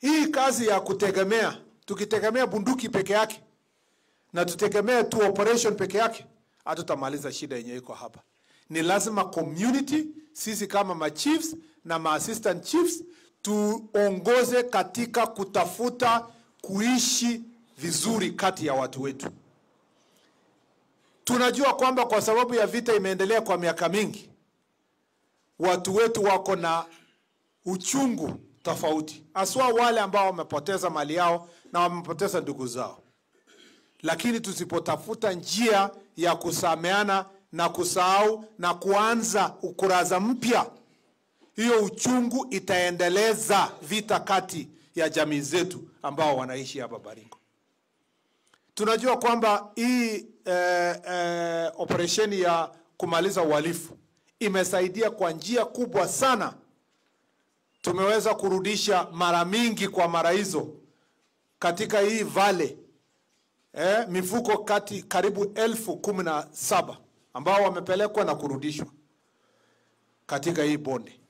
Hii kazi ya kutegemea, tukitegemea bunduki peke yake na tutegemea tu operation peke yake, hatutamaliza shida yenye iko hapa. Ni lazima community, sisi kama ma chiefs na ma assistant chiefs, tuongoze katika kutafuta kuishi vizuri kati ya watu wetu. Tunajua kwamba kwa sababu ya vita imeendelea kwa miaka mingi, watu wetu wako na uchungu tofauti, aswa wale ambao wamepoteza mali yao na wamepoteza ndugu zao. Lakini tusipotafuta njia ya kusameana na kusahau na kuanza ukurasa mpya, hiyo uchungu itaendeleza vita kati ya jamii zetu ambao wanaishi hapa Baringo. Tunajua kwamba hii operesheni ya kumaliza uhalifu imesaidia kwa njia kubwa sana. Tumeweza kurudisha mara mingi kwa mara hizo katika hii vale mifuko karibu 17,000 ambao wamepelekwa na kurudishwa katika hii bonde.